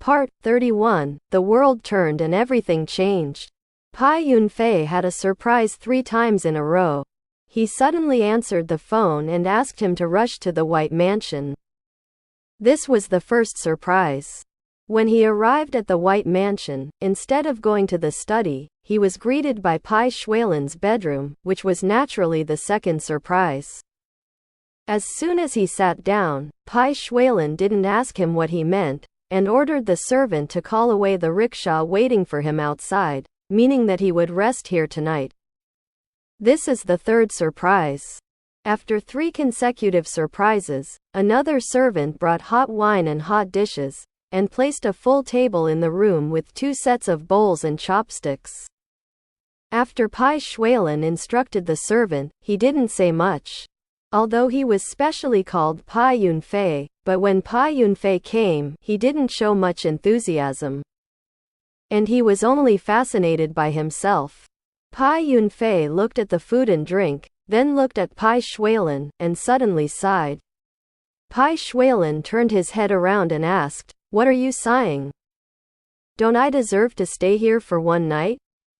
Part 31. The world turned and everything changed. Bai Xuelan had a surprise 3 times in a row. He suddenly answered the phone and asked him to rush to the White Mansion. This was the first surprise. When he arrived at the White Mansion, instead of going to the study, he was greeted by Bai Xuelan's bedroom, which was naturally the second surprise. As soon as he sat down, Bai Xuelan didn't ask him what he meant, and ordered the servant to call away the rickshaw waiting for him outside, meaning that he would rest here tonight. This is the third surprise. After 3 consecutive surprises, another servant brought hot wine and hot dishes, and placed a full table in the room with 2 sets of bowls and chopsticks. After Bai Xuelan instructed the servant, he didn't say much. Although he was specially called Bai Xuelan, but when Bai Xuelan came, he didn't show much enthusiasm. And he was only fascinated by himself. Bai Xuelan looked at the food and drink, then looked at Bai Xuelan, and suddenly sighed. Bai Xuelan turned his head around and asked, "What are you sighing? Don't I deserve to stay here for one night?"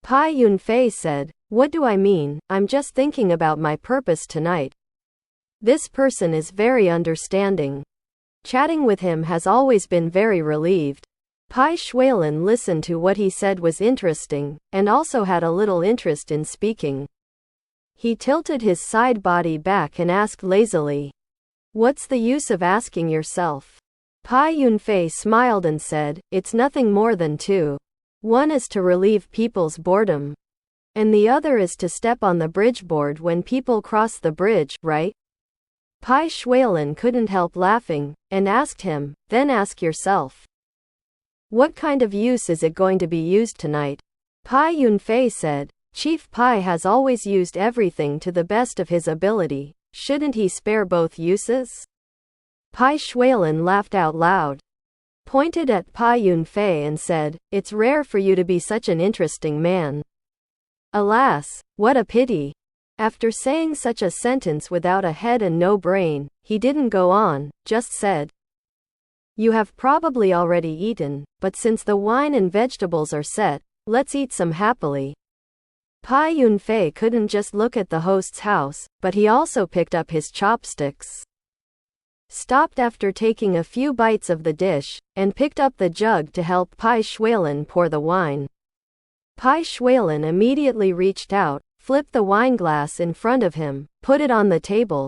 Bai Xuelan said, "What do I mean? I'm just thinking about my purpose tonight." This person is very understanding. Chatting with him has always been very relieved. Bai Xuelan listened to what he said was interesting, and also had a little interest in speaking. He tilted his side body back and asked lazily, "What's the use of asking yourself?" Bai Xuelan smiled and said, "It's nothing more than 2. One is to relieve people's boredom, and the other is to step on the bridgeboard when people cross the bridge, right?" Bai Xuelan couldn't help laughing, and asked him, "Then ask yourself, what kind of use is it going to be used tonight?" Bai Xuelan said, "Chief Pai has always used everything to the best of his ability. Shouldn't he spare both uses?" Bai Xuelan laughed out loud, pointed at Bai Xuelan and said, "It's rare for you to be such an interesting man. Alas, what a pity." After saying such a sentence without a head and no brain, he didn't go on, just said, "You have probably already eaten, but since the wine and vegetables are set, let's eat some happily." Bai Xuelan couldn't just look at the host's house, but he also picked up his chopsticks, stopped after taking a few bites of the dish, and picked up the jug to help Bai Xuelan pour the wine. Bai Xuelan immediately reached out, flipped the wine glass in front of him, put it on the table,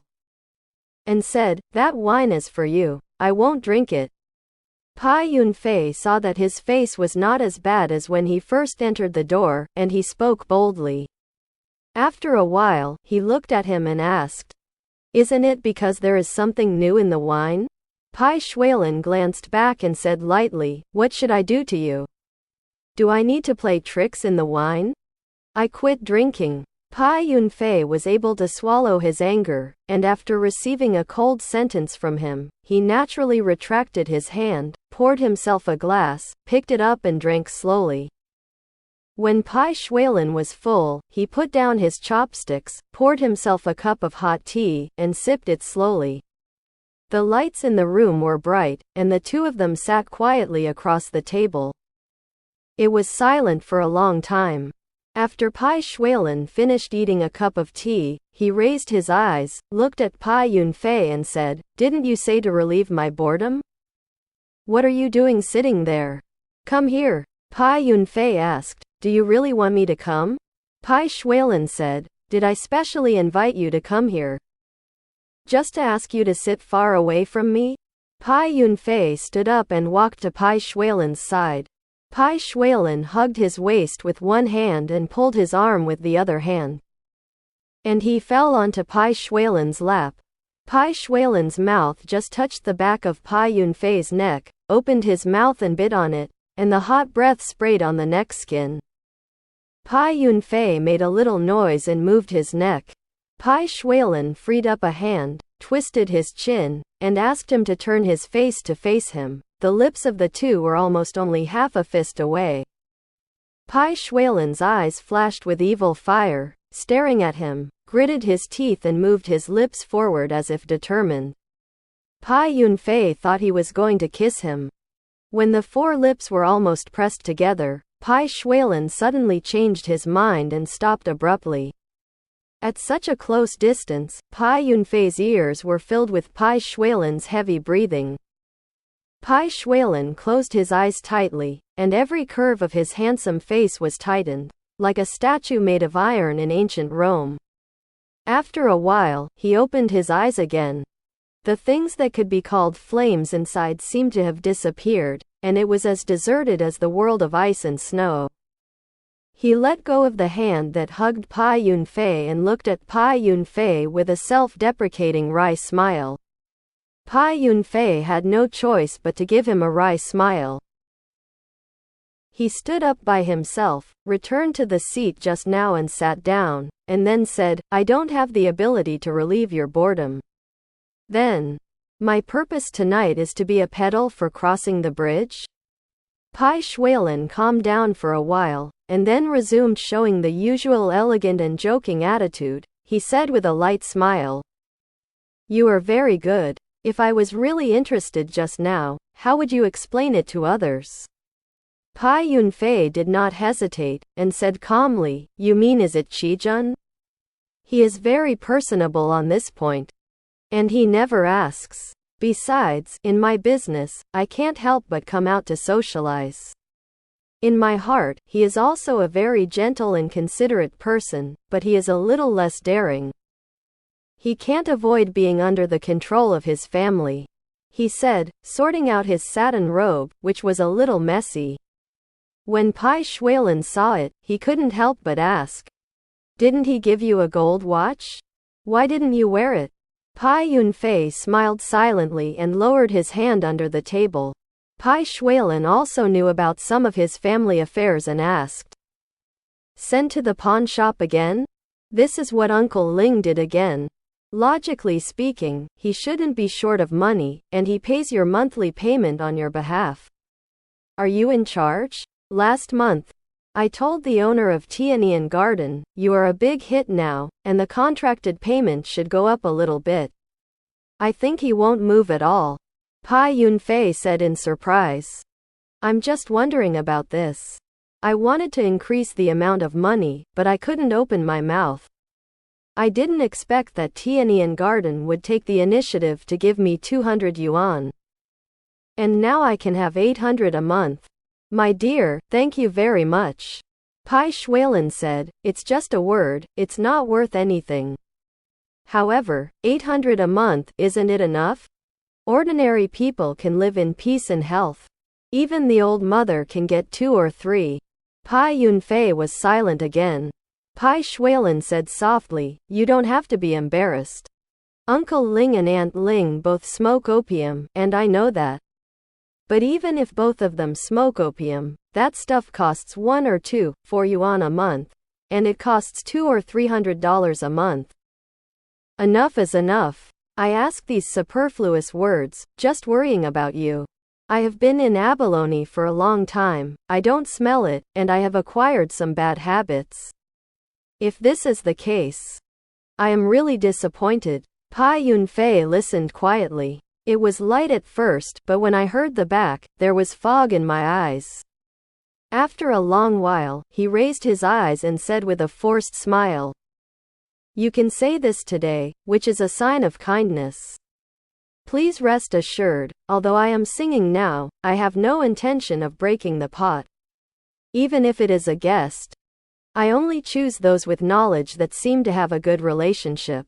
and said, "That wine is for you. I won't drink it." Bai Xuelan saw that his face was not as bad as when he first entered the door, and he spoke boldly. After a while, he looked at him and asked, "Isn't it because there is something new in the wine?" Bai Xuelan glanced back and said lightly, "What should I do to you? Do I need to play tricks in the wine? I quit drinking." Bai Xuelan was able to swallow his anger, and after receiving a cold sentence from him, he naturally retracted his hand, poured himself a glass, picked it up and drank slowly. When Bai Xuelan was full, he put down his chopsticks, poured himself a cup of hot tea, and sipped it slowly. The lights in the room were bright, and the 2 of them sat quietly across the table. It was silent for a long time. After Bai Xuelan finished eating a cup of tea, he raised his eyes, looked at Bai Xuelan and said, "Didn't you say to relieve my boredom? What are you doing sitting there? Come here." Bai Xuelan asked, "Do you really want me to come?" Bai Xuelan said, "Did I specially invite you to come here? Just to ask you to sit far away from me?" Bai Xuelan stood up and walked to Bai Xuelan's side. Bai Xuelan hugged his waist with one hand and pulled his arm with the other hand, and he fell onto Bai Xuelan's lap. Bai Xuelan's mouth just touched the back of Bai Xuelan's neck, opened his mouth and bit on it, and the hot breath sprayed on the neck skin. Bai Xuelan made a little noise and moved his neck. Bai Xuelan freed up a hand, twisted his chin, and asked him to turn his face to face him. The lips of the 2 were almost only half a fist away. Bai Xuelan's eyes flashed with evil fire, staring at him, gritted his teeth and moved his lips forward as if determined. Bai Xuelan thought he was going to kiss him. When the four lips were almost pressed together, Bai Xuelan suddenly changed his mind and stopped abruptly. At such a close distance, Bai Yunfei's ears were filled with Bai Xuelan's heavy breathing. Bai Xuelan closed his eyes tightly, and every curve of his handsome face was tightened, like a statue made of iron in ancient Rome. After a while, he opened his eyes again. The things that could be called flames inside seemed to have disappeared, and it was as deserted as the world of ice and snow. He let go of the hand that hugged Bai Yunfei and looked at Bai Yunfei with a self-deprecating wry smile. Bai Yunfei had no choice but to give him a wry smile. He stood up by himself, returned to the seat just now and sat down, and then said, "I don't have the ability to relieve your boredom." Then, "My purpose tonight is to be a pedal for crossing the bridge?" Bai Xuelan calmed down for a while, and then resumed showing the usual elegant and joking attitude. He said with a light smile, "You are very good. If I was really interested just now, how would you explain it to others?" Bai Yunfei did not hesitate, and said calmly, "You mean is it Qijun? He is very personable on this point. And he never asks. Besides, in my business, I can't help but come out to socialize. In my heart, he is also a very gentle and considerate person, but he is a little less daring. He can't avoid being under the control of his family," he said, sorting out his satin robe, which was a little messy. When Bai Xuelan saw it, he couldn't help but ask, "Didn't he give you a gold watch? Why didn't you wear it?" Bai Yunfei smiled silently and lowered his hand under the table. Bai Xuelan also knew about some of his family affairs and asked, "Sent to the pawn shop again? This is what Uncle Ling did again. Logically speaking, he shouldn't be short of money, and he pays your monthly payment on your behalf. Are you in charge? Last month, I told the owner of Tianyan Garden, you are a big hit now, and the contracted payment should go up a little bit. I think he won't move at all," Bai Yunfei said in surprise. "I'm just wondering about this. I wanted to increase the amount of money, but I couldn't open my mouth. I didn't expect that Tianyan Garden would take the initiative to give me 200 yuan. And now I can have 800 a month. My dear, thank you very much." Bai Xuelan said, "It's just a word, it's not worth anything. However, 800 a month, isn't it enough? Ordinary people can live in peace and health. Even the old mother can get 2 or 3. Bai Yunfei was silent again. Bai Xuelan said softly, "You don't have to be embarrassed. Uncle Ling and Aunt Ling both smoke opium, and I know that. But even if both of them smoke opium, that stuff costs 1 or 2, 4 yuan a month, and it costs $200 or $300 a month. Enough is enough. I ask these superfluous words, just worrying about you. I have been in abalone for a long time, I don't smell it, and I have acquired some bad habits. If this is the case, I am really disappointed." Bai Yunfei listened quietly. It was light at first, but when I heard the back, there was fog in my eyes. After a long while, he raised his eyes and said with a forced smile, "You can say this today, which is a sign of kindness. Please rest assured, although I am singing now, I have no intention of breaking the pot. Even if it is a guest, I only choose those with knowledge that seem to have a good relationship.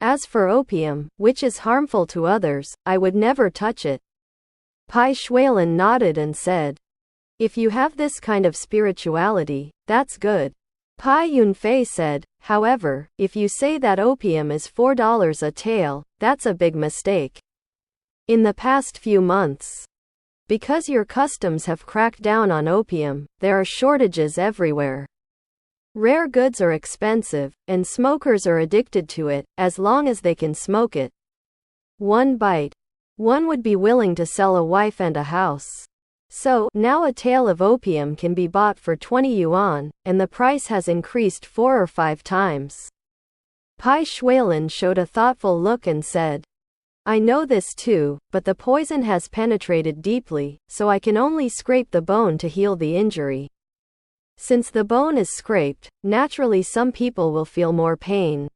As for opium, which is harmful to others, I would never touch it." Bai Xuelan nodded and said, "If you have this kind of spirituality, that's good." Bai Yunfei said, "However, if you say that opium is $4 a tael, that's a big mistake. In the past few months, because your customs have cracked down on opium, there are shortages everywhere. Rare goods are expensive, and smokers are addicted to it, as long as they can smoke it. One bite. One would be willing to sell a wife and a house. So, now a tael of opium can be bought for 20 yuan, and the price has increased 4 or 5 times. Bai Xuelan showed a thoughtful look and said, I know this too, but the poison has penetrated deeply, so I can only scrape the bone to heal the injury. Since the bone is scraped, naturally some people will feel more pain.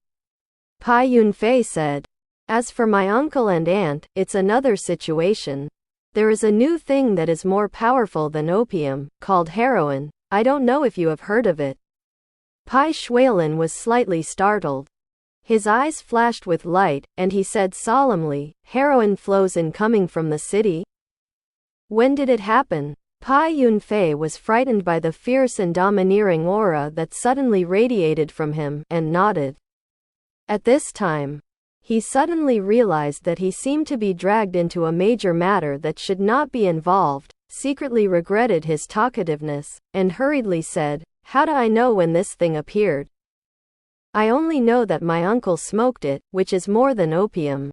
Bai Yunfei said. As for my uncle and aunt, it's another situation. There is a new thing that is more powerful than opium, called heroin. I don't know if you have heard of it. Bai Xuelan was slightly startled. His eyes flashed with light, and he said solemnly, heroin flows in coming from the city? When did it happen? Bai Yunfei was frightened by the fierce and domineering aura that suddenly radiated from him, and nodded. At this time, he suddenly realized that he seemed to be dragged into a major matter that should not be involved, secretly regretted his talkativeness, and hurriedly said, how do I know when this thing appeared? I only know that my uncle smoked it, which is more than opium.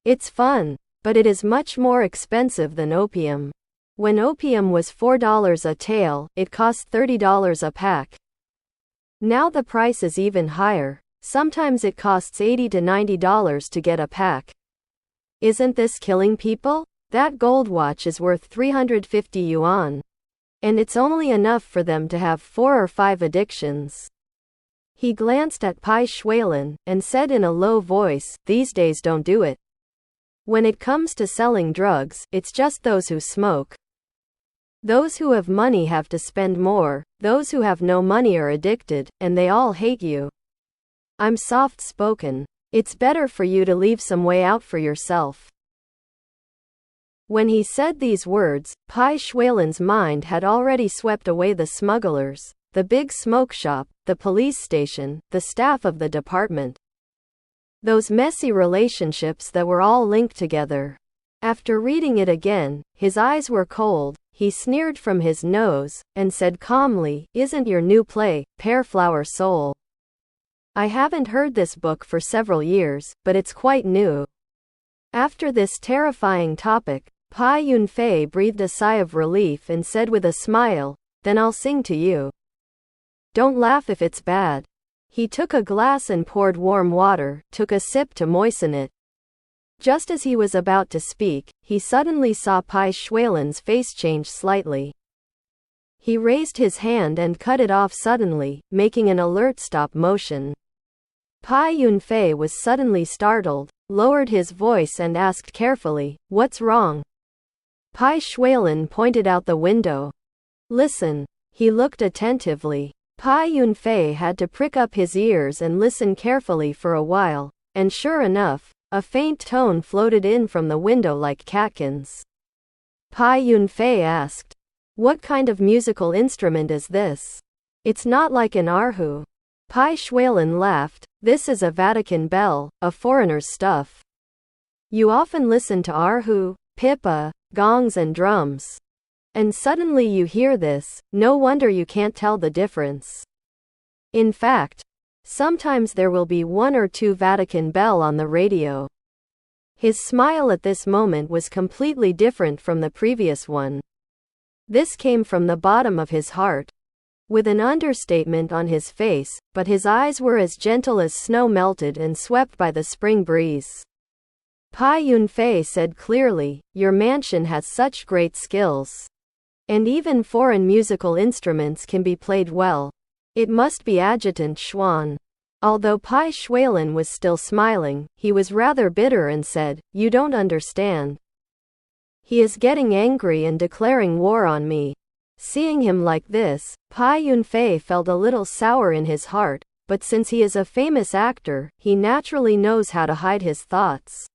It's fun, but it is much more expensive than opium. When opium was $4 a tail, it cost $30 a pack. Now the price is even higher. Sometimes it costs $80 to $90 to get a pack. Isn't this killing people? That gold watch is worth 350 yuan. And it's only enough for them to have 4 or 5 addictions. He glanced at Bai Xuelan, and said in a low voice, these days don't do it. When it comes to selling drugs, it's just those who smoke. Those who have money have to spend more, those who have no money are addicted, and they all hate you. I'm soft-spoken. It's better for you to leave some way out for yourself. When he said these words, Bai Xuelan's mind had already swept away the smugglers, the big smoke shop, the police station, the staff of the department. Those messy relationships that were all linked together. After reading it again, his eyes were cold, he sneered from his nose, and said calmly, isn't your new play, Pear Flower Soul? I haven't heard this book for several years, but it's quite new. After this terrifying topic, Bai Yunfei breathed a sigh of relief and said with a smile, then I'll sing to you. Don't laugh if it's bad. He took a glass and poured warm water, took a sip to moisten it. Just as he was about to speak, he suddenly saw Bai Xuelan's face change slightly. He raised his hand and cut it off suddenly, making an alert stop motion. Bai Yunfei was suddenly startled, lowered his voice and asked carefully, what's wrong? Bai Xuelan pointed out the window. Listen. He looked attentively. Bai Yunfei had to prick up his ears and listen carefully for a while, and sure enough, a faint tone floated in from the window like catkins. Bai Yunfei asked, what kind of musical instrument is this? It's not like an erhu. Bai Xuelan laughed, this is a Vatican bell, a foreigner's stuff. You often listen to erhu, pipa, gongs and drums. And suddenly you hear this, no wonder you can't tell the difference. In fact, sometimes there will be 1 or 2 Vatican bell on the radio. His smile at this moment was completely different from the previous one. This came from the bottom of his heart. With an understatement on his face, but his eyes were as gentle as snow melted and swept by the spring breeze. Bai Yunfei said clearly, your mansion has such great skills. And even foreign musical instruments can be played well. It must be Adjutant Xuan. Although Bai Xuelan was still smiling, he was rather bitter and said, you don't understand. He is getting angry and declaring war on me. Seeing him like this, Bai Yunfei felt a little sour in his heart, but since he is a famous actor, he naturally knows how to hide his thoughts.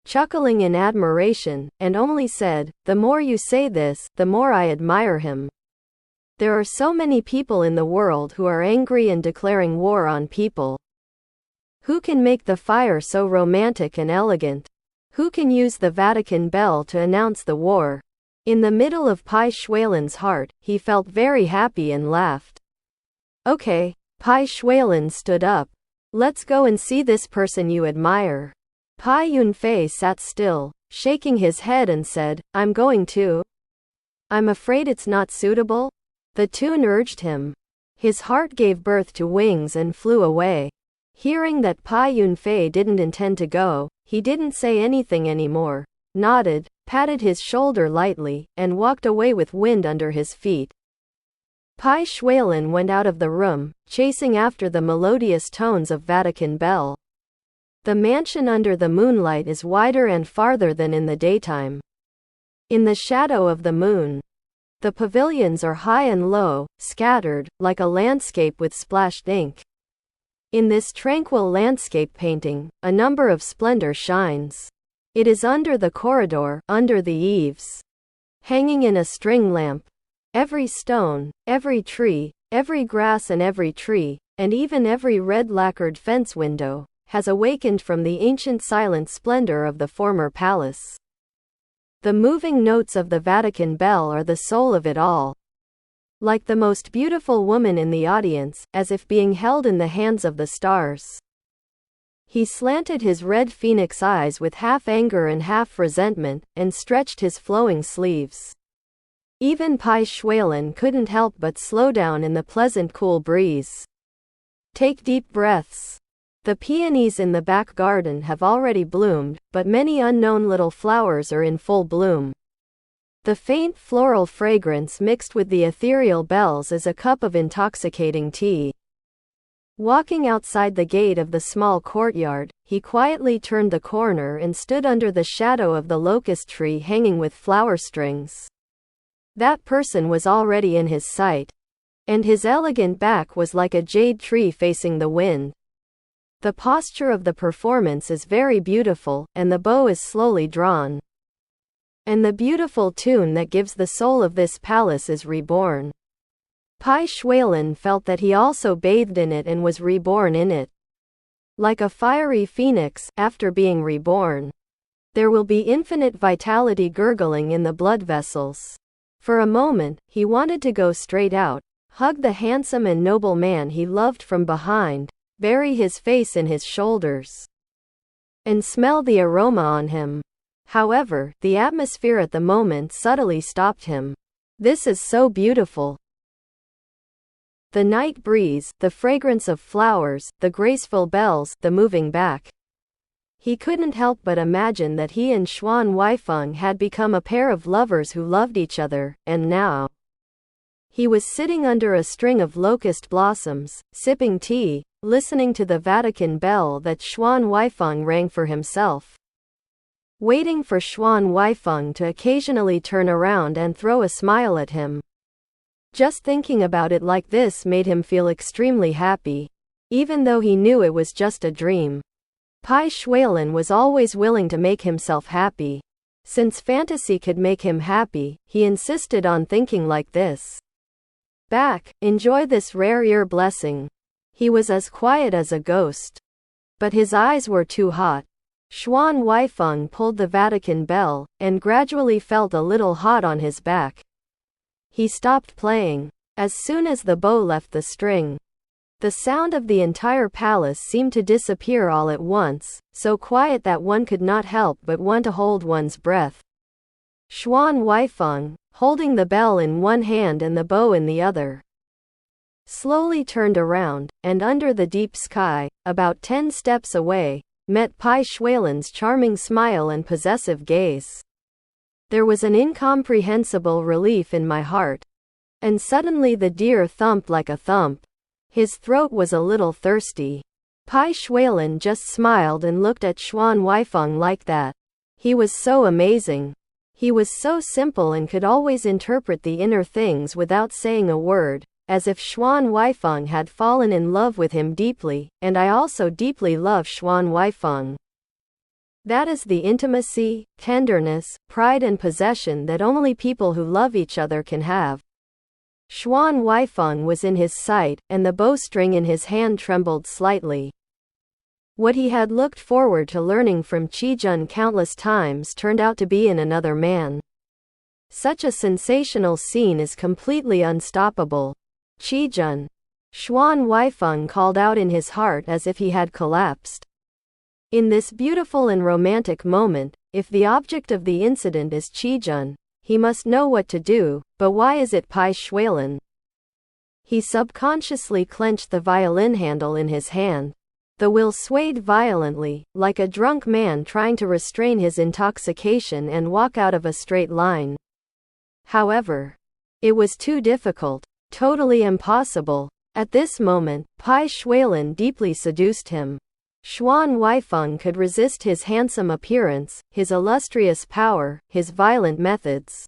Chuckling in admiration, and only said, the more you say this, the more I admire him. There are so many people in the world who are angry and declaring war on people. Who can make the fire so romantic and elegant? Who can use the Vatican bell to announce the war? In the middle of Bai Xuelan's heart, he felt very happy and laughed. Okay. Bai Xuelan stood up. Let's go and see this person you admire. Bai Yunfei sat still, shaking his head and said, I'm going to. I'm afraid it's not suitable? The tune urged him. His heart gave birth to wings and flew away. Hearing that Bai Yunfei didn't intend to go, He didn't say anything anymore, nodded, patted his shoulder lightly, and walked away with wind under his feet. Bai Xuelan went out of the room, chasing after the melodious tones of Vatican bell. The mansion under the moonlight is wider and farther than in the daytime. In the shadow of the moon, the pavilions are high and low, scattered, like a landscape with splashed ink. In this tranquil landscape painting, a number of splendor shines. It is under the corridor, under the eaves, hanging in a string lamp. Every stone, every tree, every grass and every tree, and even every red lacquered fence window, has awakened from the ancient silent splendor of the former palace. The moving notes of the Vatican bell are the soul of it all. Like the most beautiful woman in the audience, as if being held in the hands of the stars. He slanted his red phoenix eyes with half anger and half resentment, and stretched his flowing sleeves. Even Bai Xuelan couldn't help but slow down in the pleasant cool breeze. Take deep breaths. The peonies in the back garden have already bloomed, but many unknown little flowers are in full bloom. The faint floral fragrance mixed with the ethereal bells is a cup of intoxicating tea. Walking outside the gate of the small courtyard, he quietly turned the corner and stood under the shadow of the locust tree hanging with flower strings. That person was already in his sight, and his elegant back was like a jade tree facing the wind. The posture of the performance is very beautiful, and the bow is slowly drawn. And the beautiful tune that gives the soul of this palace is reborn. Bai Xuelan felt that he also bathed in it and was reborn in it. Like a fiery phoenix, after being reborn, there will be infinite vitality gurgling in the blood vessels. For a moment, he wanted to go straight out, hug the handsome and noble man he loved from behind, bury his face in his shoulders, and smell the aroma on him. However, the atmosphere at the moment subtly stopped him. This is so beautiful. The night breeze, the fragrance of flowers, the graceful bells, the moving back. He couldn't help but imagine that he and Xuan Huaifeng had become a pair of lovers who loved each other, and now he was sitting under a string of locust blossoms, sipping tea, listening to the Vatican bell that Xuan Huaifeng rang for himself. Waiting for Xuan Huaifeng to occasionally turn around and throw a smile at him. Just thinking about it like this made him feel extremely happy, even though he knew it was just a dream. Bai Xuelan was always willing to make himself happy. Since fantasy could make him happy, he insisted on thinking like this. Enjoy this rare ear blessing. He was as quiet as a ghost. But his eyes were too hot. Xuan Huaifeng pulled the Vatican bell, and gradually felt a little hot on his back. He stopped playing. As soon as the bow left the string, the sound of the entire palace seemed to disappear all at once, so quiet that one could not help but want to hold one's breath. Xuan Huaifeng, holding the bell in one hand and the bow in the other, slowly turned around, and under the deep sky, about 10 steps away, met Bai Xuelan's charming smile and possessive gaze. There was an incomprehensible relief in my heart. And suddenly the deer thumped like a thump. His throat was a little thirsty. Bai Xuelan just smiled and looked at Xuan Huaifeng like that. He was so amazing. He was so simple and could always interpret the inner things without saying a word, as if Xuan Huaifeng had fallen in love with him deeply, and I also deeply love Xuan Huaifeng. That is the intimacy, tenderness, pride and possession that only people who love each other can have. Xuan Huaifeng was in his sight, and the bowstring in his hand trembled slightly. What he had looked forward to learning from Qijun countless times turned out to be in another man. Such a sensational scene is completely unstoppable. Qijun. Xuan Huaifeng called out in his heart as if he had collapsed. In this beautiful and romantic moment, if the object of the incident is Qijun, he must know what to do, but why is it Bai Xuelan? He subconsciously clenched the violin handle in his hand. The will swayed violently, like a drunk man trying to restrain his intoxication and walk out of a straight line. However, it was too difficult, totally impossible. At this moment, Bai Xuelan deeply seduced him. Xuan Huaifeng could resist his handsome appearance, his illustrious power, his violent methods,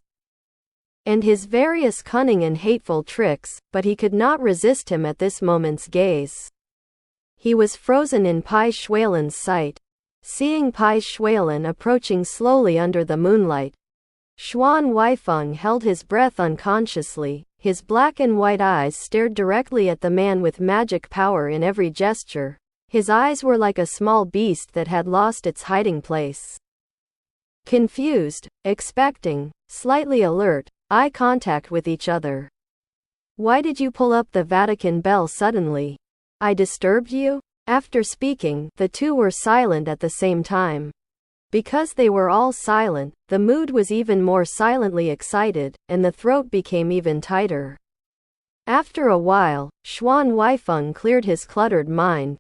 and his various cunning and hateful tricks, but he could not resist him at this moment's gaze. He was frozen in Bai Xuelan's sight. Seeing Bai Xuelan approaching slowly under the moonlight, Xuan Huaifeng held his breath unconsciously. His black and white eyes stared directly at the man with magic power in every gesture. His eyes were like a small beast that had lost its hiding place. Confused, expecting, slightly alert, eye contact with each other. Why did you pull up the Vatican bell suddenly? I disturbed you? After speaking, the two were silent at the same time. Because they were all silent, the mood was even more silently excited, and the throat became even tighter. After a while, Xuan Huaifeng cleared his cluttered mind.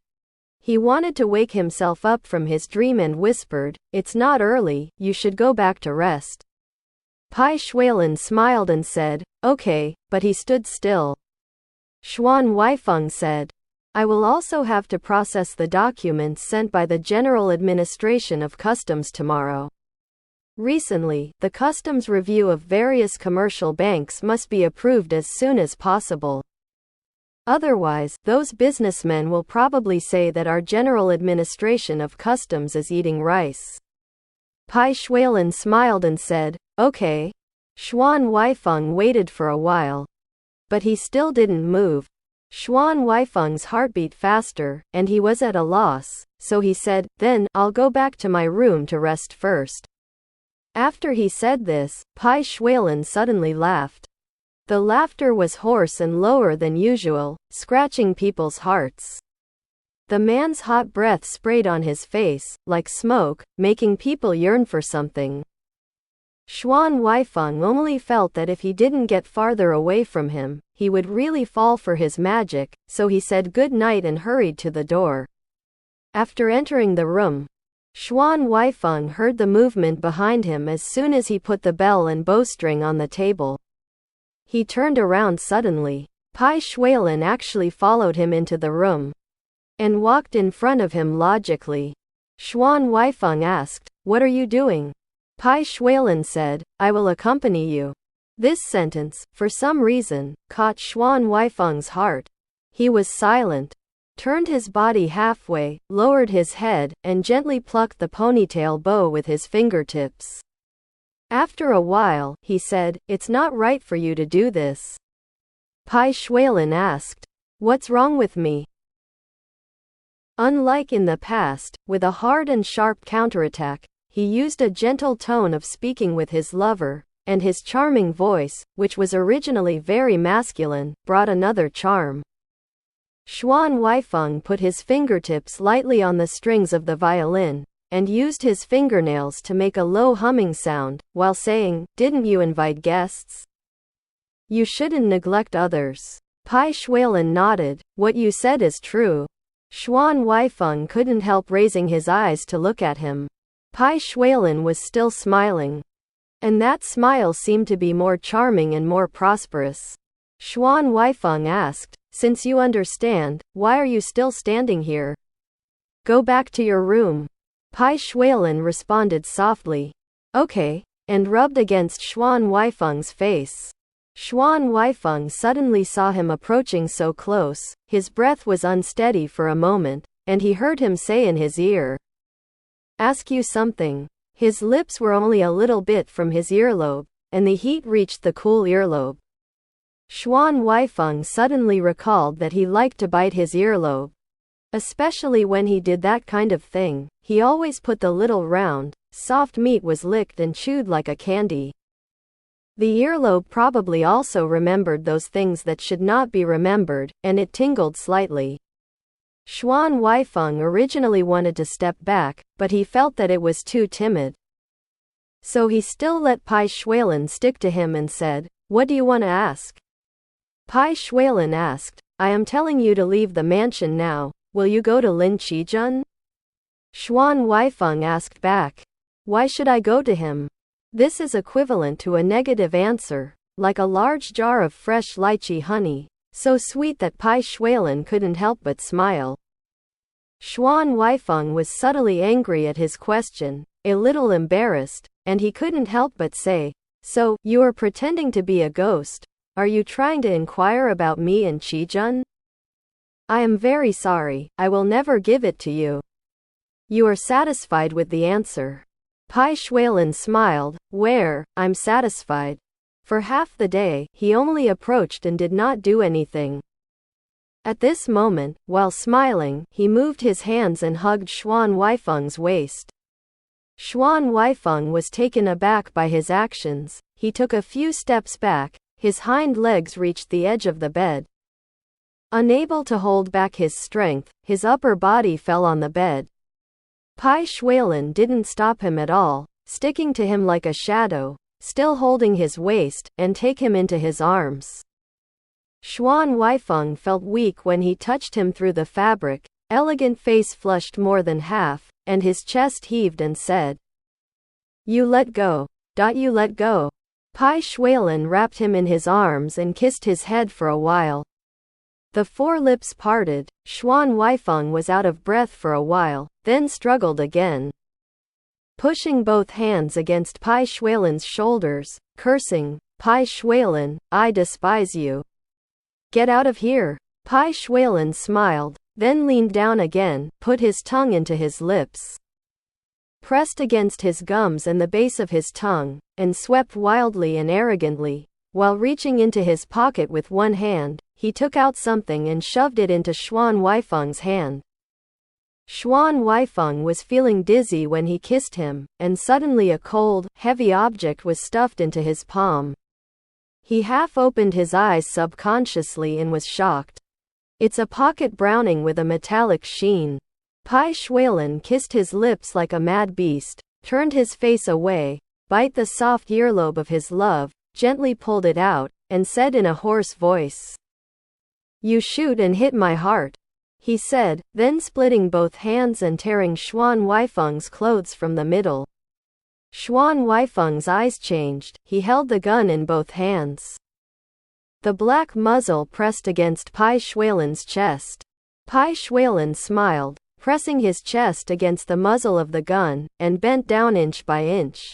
He wanted to wake himself up from his dream and whispered, "It's not early, you should go back to rest." Bai Xuelan smiled and said, "Okay," but he stood still. Xuan Huaifeng said, "I will also have to process the documents sent by the General Administration of Customs tomorrow. Recently, the customs review of various commercial banks must be approved as soon as possible. Otherwise, those businessmen will probably say that our General Administration of Customs is eating rice." Bai Xuelan smiled and said, "Okay." Xuan Huaifeng waited for a while, but he still didn't move. Xuan Huaifeng's heart beat faster, and he was at a loss, so he said, "Then, I'll go back to my room to rest first." After he said this, Bai Xuelan suddenly laughed. The laughter was hoarse and lower than usual, scratching people's hearts. The man's hot breath sprayed on his face, like smoke, making people yearn for something. Xuan Huaifeng only felt that if he didn't get farther away from him, he would really fall for his magic, so he said good night and hurried to the door. After entering the room, Xuan Huaifeng heard the movement behind him as soon as he put the bell and bowstring on the table. He turned around suddenly. Bai Xuelan actually followed him into the room and walked in front of him logically. Xuan Huaifeng asked, "What are you doing?" Bai Xuelan said, "I will accompany you." This sentence, for some reason, caught Xuan Huaifeng's heart. He was silent, turned his body halfway, lowered his head, and gently plucked the ponytail bow with his fingertips. After a while, he said, "It's not right for you to do this." Bai Xuelan asked, "What's wrong with me?" Unlike in the past, with a hard and sharp counterattack, he used a gentle tone of speaking with his lover, and his charming voice, which was originally very masculine, brought another charm. Xuan Huaifeng put his fingertips lightly on the strings of the violin, and used his fingernails to make a low humming sound, while saying, "Didn't you invite guests? You shouldn't neglect others." Bai Xuelan nodded, "What you said is true." Xuan Huaifeng couldn't help raising his eyes to look at him. Bai Xuelan was still smiling, and that smile seemed to be more charming and more prosperous. Xuan Huaifeng asked, "Since you understand, why are you still standing here? Go back to your room." Bai Xuelan responded softly, "Okay," and rubbed against Xuan Huaifeng's face. Xuan Huaifeng suddenly saw him approaching so close, his breath was unsteady for a moment, and he heard him say in his ear, "Ask you something." His lips were only a little bit from his earlobe, and the heat reached the cool earlobe. Xuan Huaifeng suddenly recalled that he liked to bite his earlobe. Especially when he did that kind of thing, he always put the little round, soft meat was licked and chewed like a candy. The earlobe probably also remembered those things that should not be remembered, and it tingled slightly. Xuan Huaifeng originally wanted to step back, but he felt that it was too timid. So he still let Bai Xuelan stick to him and said, "What do you want to ask?" Bai Xuelan asked, "I am telling you to leave the mansion now. will you go to Lin Qijun? Xuan Huaifeng asked back. Why should I go to him? This is equivalent to a negative answer, like a large jar of fresh lychee honey, so sweet that Bai Xuelan couldn't help but smile. Xuan Huaifeng was subtly angry at his question, a little embarrassed, and he couldn't help but say, so, you are pretending to be a ghost. Are you trying to inquire about me and Qijun? I am very sorry, I will never give it to you. You are satisfied with the answer. Bai Xuelan smiled. I'm satisfied. For half the day, he only approached and did not do anything. At this moment, while smiling, he moved his hands and hugged Xuan Huaifeng's waist. Xuan Huaifeng was taken aback by his actions. He took a few steps back, his hind legs reached the edge of the bed. Unable to hold back his strength, his upper body fell on the bed. Bai Xuelan didn't stop him at all, sticking to him like a shadow, still holding his waist, and take him into his arms. Xuan Huaifeng felt weak when he touched him through the fabric, elegant face flushed more than half, and his chest heaved and said, You let go. You let go. Bai Xuelan wrapped him in his arms and kissed his head for a while. The four lips parted. Xuan Huaifeng was out of breath for a while, then struggled again. Pushing both hands against Bai Xuelan's shoulders, cursing, Bai Xuelan, I despise you. Get out of here. Bai Xuelan smiled, then leaned down again, put his tongue into his lips, pressed against his gums and the base of his tongue, and swept wildly and arrogantly. While reaching into his pocket with one hand, he took out something and shoved it into Xuan Huaifeng's hand. Xuan Huaifeng was feeling dizzy when he kissed him, and suddenly a cold, heavy object was stuffed into his palm. He half opened his eyes subconsciously and was shocked. It's a pocket browning with a metallic sheen. Bai Xuelan kissed his lips like a mad beast, turned his face away, bit the soft earlobe of his love, gently pulled it out, and said in a hoarse voice, You shoot and hit my heart, he said, then splitting both hands and tearing Xuan Huaifeng's clothes from the middle. Xuan Huaifeng's eyes changed, he held the gun in both hands. The black muzzle pressed against Bai Xuelan's chest. Bai Xuelan smiled, pressing his chest against the muzzle of the gun, and bent down inch by inch.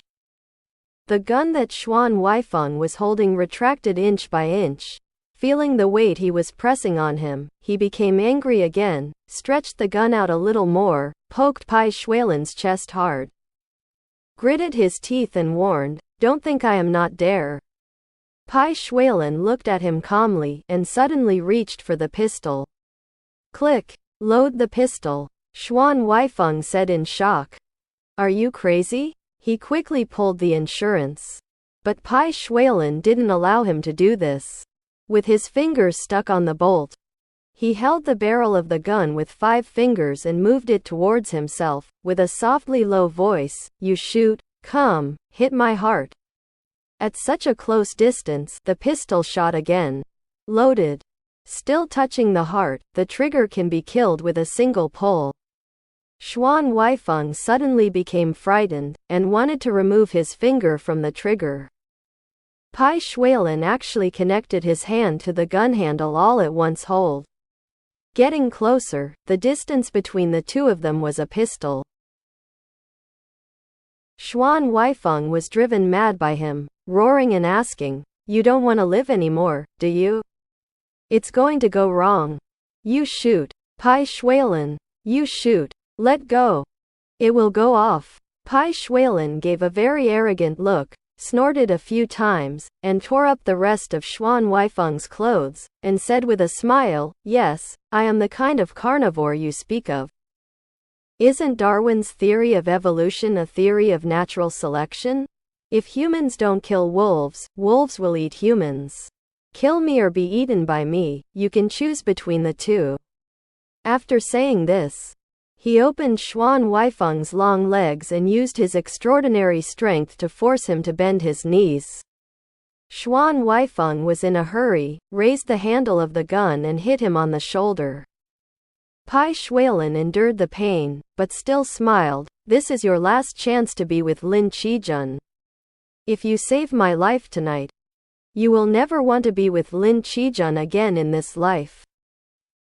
The gun that Xuan Huaifeng was holding retracted inch by inch. Feeling the weight he was pressing on him, he became angry again, stretched the gun out a little more, poked Bai Xuelan's chest hard, gritted his teeth and warned, Don't think I am not there. Bai Xuelan looked at him calmly and suddenly reached for the pistol. Click. Load the pistol. Xuan Huaifeng said in shock. Are you crazy? He quickly pulled the insurance. But Bai Xuelan didn't allow him to do this. With his fingers stuck on the bolt, he held the barrel of the gun with 5 fingers and moved it towards himself, with a softly low voice, You shoot, come, hit my heart. At such a close distance, the pistol shot again. Loaded. Still touching the heart, the trigger can be killed with a single pull. Xuan Huaifeng suddenly became frightened, and wanted to remove his finger from the trigger. Bai Xuelan actually connected his hand to the gun handle all at once. Hold. Getting closer, the distance between the two of them was a pistol. Xuan Huaifeng was driven mad by him, roaring and asking, You don't want to live anymore, do you? It's going to go wrong. You shoot. Bai Xuelan. You shoot. Let go. It will go off. Bai Xuelan gave a very arrogant look, snorted a few times, and tore up the rest of Xuan Huaifeng's clothes, and said with a smile, Yes, I am the kind of carnivore you speak of. Isn't Darwin's theory of evolution a theory of natural selection? If humans don't kill wolves, wolves will eat humans. Kill me or be eaten by me, you can choose between the two. After saying this, he opened Xuan Huaifeng's long legs and used his extraordinary strength to force him to bend his knees. Xuan Huaifeng was in a hurry, raised the handle of the gun and hit him on the shoulder. Bai Xuelan endured the pain, but still smiled. This is your last chance to be with Lin Qijun. If you save my life tonight, you will never want to be with Lin Qijun again in this life.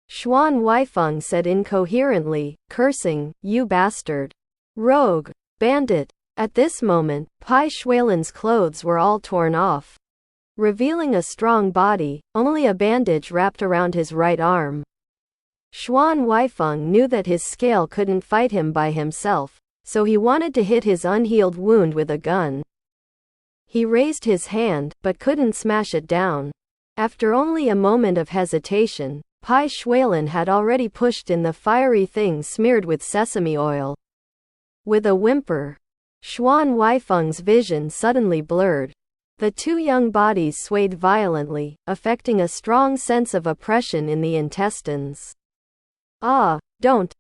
Xuan Huaifeng said incoherently, cursing, you bastard. Rogue. Bandit. At this moment, Bai Xuelan's clothes were all torn off, revealing a strong body, only a bandage wrapped around his right arm. Xuan Huaifeng knew that his scale couldn't fight him by himself, so he wanted to hit his unhealed wound with a gun. He raised his hand, but couldn't smash it down. After only a moment of hesitation, Bai Xuelan had already pushed in the fiery thing smeared with sesame oil. With a whimper, Xuan Huaifeng's vision suddenly blurred. The two young bodies swayed violently, affecting a strong sense of oppression in the intestines. Ah, don't,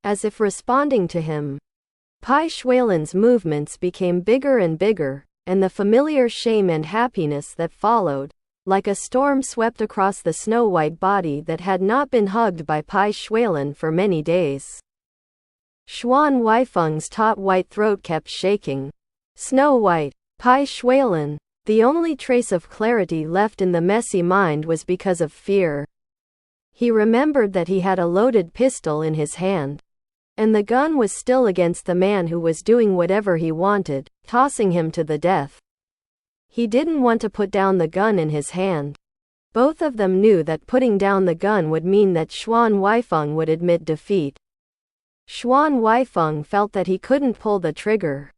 as if responding to him. Bai Xuelan's movements became bigger and bigger, and the familiar shame and happiness that followed, like a storm swept across the snow-white body that had not been hugged by Bai Xuelan for many days. Xuan Huaifeng's taut white throat kept shaking. Snow White. Bai Xuelan. The only trace of clarity left in the messy mind was because of fear. He remembered that he had a loaded pistol in his hand. And the gun was still against the man who was doing whatever he wanted, tossing him to the death. He didn't want to put down the gun in his hand. Both of them knew that putting down the gun would mean that Xuan Huaifeng would admit defeat. Xuan Huaifeng felt that he couldn't pull the trigger.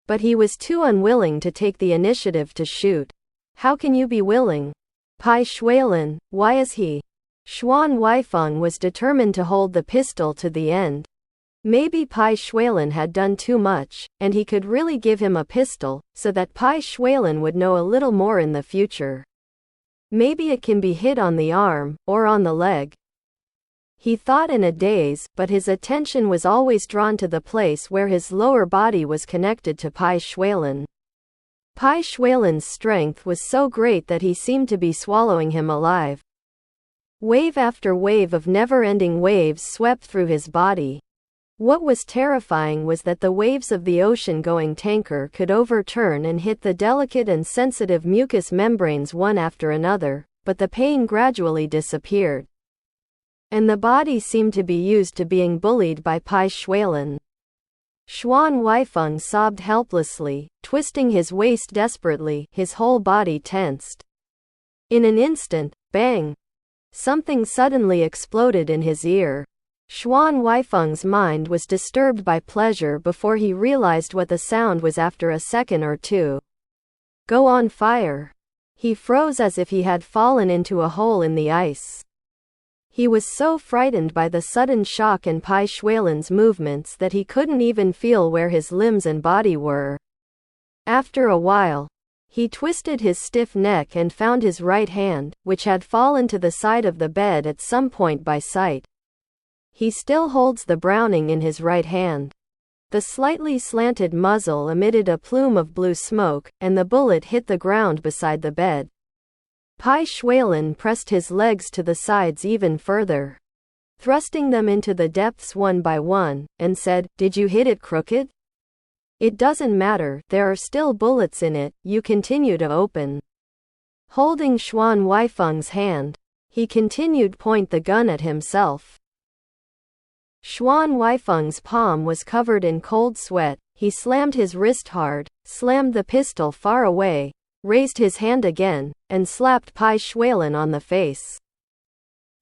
But he was too unwilling to take the initiative to shoot. How can you be willing? Bai Xuelan, why is he? Xuan Huaifeng was determined to hold the pistol to the end. Maybe Bai Xuelan had done too much, and he could really give him a pistol, so that Bai Xuelan would know a little more in the future. Maybe it can be hit on the arm, or on the leg. He thought in a daze, but his attention was always drawn to the place where his lower body was connected to Bai Xuelan. Bai Xuelan's strength was so great that he seemed to be swallowing him alive. Wave after wave of never-ending waves swept through his body. What was terrifying was that the waves of the ocean-going tanker could overturn and hit the delicate and sensitive mucous membranes one after another, but the pain gradually disappeared. And the body seemed to be used to being bullied by Bai Xuelan. Xuan Huaifeng sobbed helplessly, twisting his waist desperately, his whole body tensed. In an instant, bang! Something suddenly exploded in his ear. Xuan Huaifeng's mind was disturbed by pleasure before he realized what the sound was after a second or two. Go on fire! He froze as if he had fallen into a hole in the ice. He was so frightened by the sudden shock and Bai Xuelan's movements that he couldn't even feel where his limbs and body were. After a while, he twisted his stiff neck and found his right hand, which had fallen to the side of the bed at some point by sight. He still holds the Browning in his right hand. The slightly slanted muzzle emitted a plume of blue smoke, and the bullet hit the ground beside the bed. Bai Xuelan pressed his legs to the sides even further, thrusting them into the depths one by one, and said, "Did you hit it crooked? It doesn't matter, there are still bullets in it, you continue to open." Holding Xuan Huaifeng's hand, he continued point the gun at himself. Xuan Huaifeng's palm was covered in cold sweat. He slammed his wrist hard, slammed the pistol far away, raised his hand again, and slapped Bai Xuelan on the face.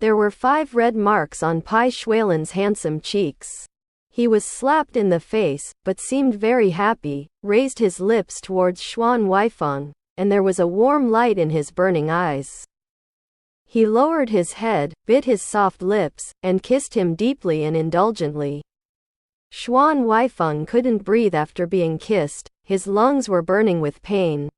There were 5 red marks on Bai Xuelan's handsome cheeks. He was slapped in the face, but seemed very happy, raised his lips towards Xuan Huaifeng, and there was a warm light in his burning eyes. He lowered his head, bit his soft lips, and kissed him deeply and indulgently. Xuan Huaifeng couldn't breathe after being kissed, his lungs were burning with pain.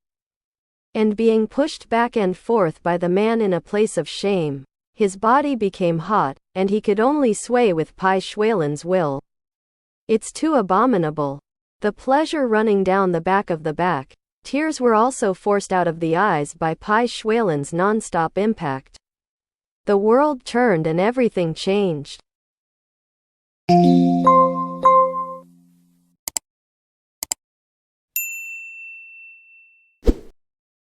And being pushed back and forth by the man in a place of shame, his body became hot, and he could only sway with Bai Xuelan's will. It's too abominable. The pleasure running down the back of the back. Tears were also forced out of the eyes by Bai Xuelan's non-stop impact. The world turned and everything changed. you.